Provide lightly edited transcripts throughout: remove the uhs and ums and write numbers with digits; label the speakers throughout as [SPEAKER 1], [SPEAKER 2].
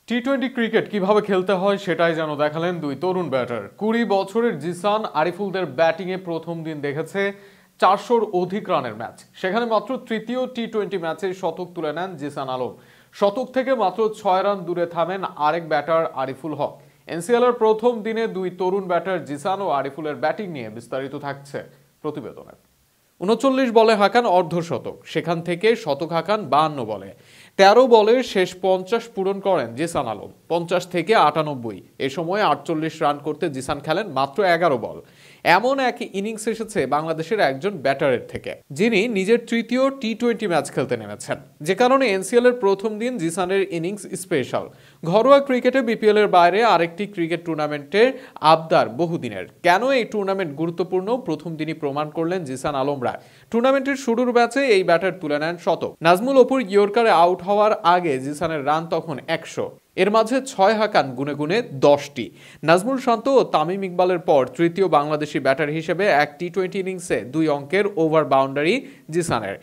[SPEAKER 1] টি-20 cricket কিভাবে খেলতে হয় সেটাই যেন দেখালেন দুই তরুণ ব্যাটার। 20 বছরের জিসান আরিফুলদের ব্যাটিংয়ে প্রথম দিন দেখেছে 400-র অধিক রানের ম্যাচ। সেখানে মাত্র তৃতীয় টি-20 ম্যাচে শতক তুলে নেন জিসান আলম। শতক থেকে মাত্র 6 রান দূরে থামেন আরেক ব্যাটার আরিফুল হক। এনসিএলের প্রথম দিনে দুই তরুণ ব্যাটার জিসান ও আরিফুলের ব্যাটিং নিয়ে বিস্তারিত থাকছে প্রতিবেদনে। 39 বলে হাঁকান অর্ধশতক, সেখান থেকে শতক হাঁকান 52 বলে। 13 বলে শেষ 50 পূরণ করেন জিসান আলম। 50 থেকে 98, এ সময় 48 রান করতে জিসান খেলেন মাত্র 11 বল। এমন এক ইনিংস এসেছে বাংলাদেশের একজন ব্যাটারের থেকে, যিনি নিজের তৃতীয় টি-20 ম্যাচ খেলতে নেমেছেন। যে কারণে এনসিএল এর প্রথম দিন জিসানের ইনিংস স্পেশাল। ঘরোয়া ক্রিকেটে বিপিএল এর বাইরে আরেকটি ক্রিকেট টুর্নামেন্টের আবদার বহুদিনের। কেন এই টুর্নামেন্ট গুরুত্বপূর্ণ প্রথম দিনই প্রমাণ করলেন জিসান আলমরা। টুর্নামেন্টের শুরুর ম্যাচে এই ব্যাটার তুলে নেন শতক। নাজমুল অপুর ইয়র্কারে আউট হওয়ার আগে জিসানের রান তখন 100। এর মাঝে 6 হাঁকান গুনে গুনে 10টি। নাজমুল শান্ত ও তামিম ইকবালের পর তৃতীয় বাংলাদেশি ব্যাটার হিসেবে এক টি-20 ইনিংসে 2 অঙ্কের ওভার বাউন্ডারি জিসানের।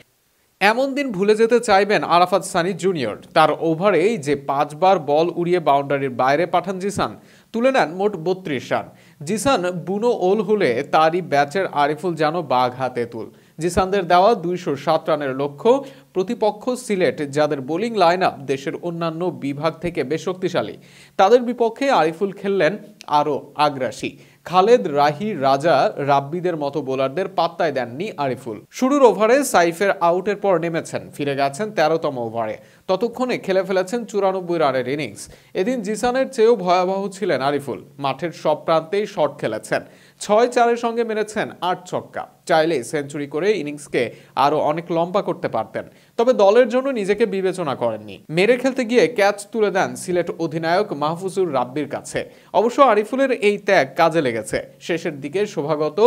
[SPEAKER 1] এমন দিন ভুলে যেতে চাইবেন আরাফাত সানি জুনিয়র। তার ওভারেই যে 5 বার বল উড়িয়ে বাউন্ডারির বাইরে পাঠান জিসান, তুলে নেন মোট 32 রান। জিসান বুনো ওল হলে তারই ব্যাচের আরিফুল যেন বাঘ হাতে তুল। জিসানদের দেওয়া 207 রানের লক্ষ্য। প্রতিপক্ষ সিলেট, যাদের বোলিং লাইন আপ দেশের অন্যান্য বিভাগ থেকে বেশ শক্তিশালী, তাদের বিপক্ষে আরিফুল খেললেন আরও আগ্রাসী। খালেদ, রাহি, রাজা, রাব্বিদের মতো বোলারদের পাত্তায় দেননি আরিফুল। শুরুর ওভারে সাইফের আউটের পর নেমেছেন, ফিরে গেছেন 13তম ওভারে। ততক্ষণে খেলে ফেলেছেন 94 রানের ইনিংস। এদিন জিসানের চেয়েও ভয়াবহ ছিলেন আরিফুল। মাঠের সব প্রান্তেই শট খেলেছেন। 6-4-এর সঙ্গে মেরেছেন 8 ছক্কা। চাইলে সেঞ্চুরি করে ইনিংসকে আরো অনেক লম্বা করতে পারতেন, তবে দলের জন্য নিজেকে বিবেচনা করেননি। মেরে খেলতে গিয়ে ক্যাচ তুলে দেন সিলেট অধিনায়ক মাহফুজুর রাব্বির কাছে। অবশ্য আরিফুলের এই ত্যাগ কাজে লেগেছে। শেষের দিকে শোভাগত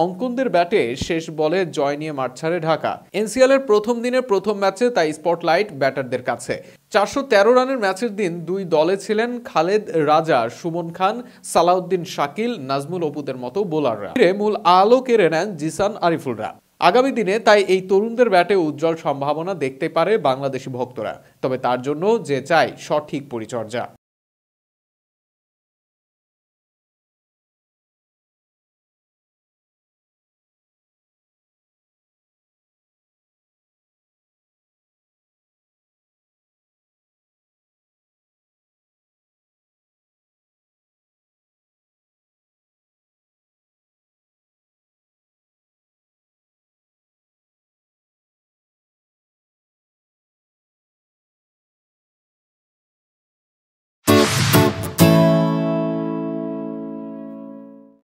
[SPEAKER 1] অঙ্কনদের ব্যাটে শেষ বলে জয় নিয়ে মাঠ ছাড়ে ঢাকা। এনসিএল এর প্রথম দিনের প্রথম ম্যাচে তাই স্পটলাইট ব্যাটারদের কাছে। 413 রানের ম্যাচের দিন দুই দলে ছিলেন খালেদ, রাজা, সুমন খান, সালাউদ্দিন শাকিল, নাজমুল অপুদের মতো বোলাররা। মূল আলো কেড়ে নেন জিসান আরিফুলরা। আগামী দিনে তাই এই তরুণদের ব্যাটে উজ্জ্বল সম্ভাবনা দেখতে পারে বাংলাদেশি ভক্তরা। তবে তার জন্য যে চাই সঠিক পরিচর্যা।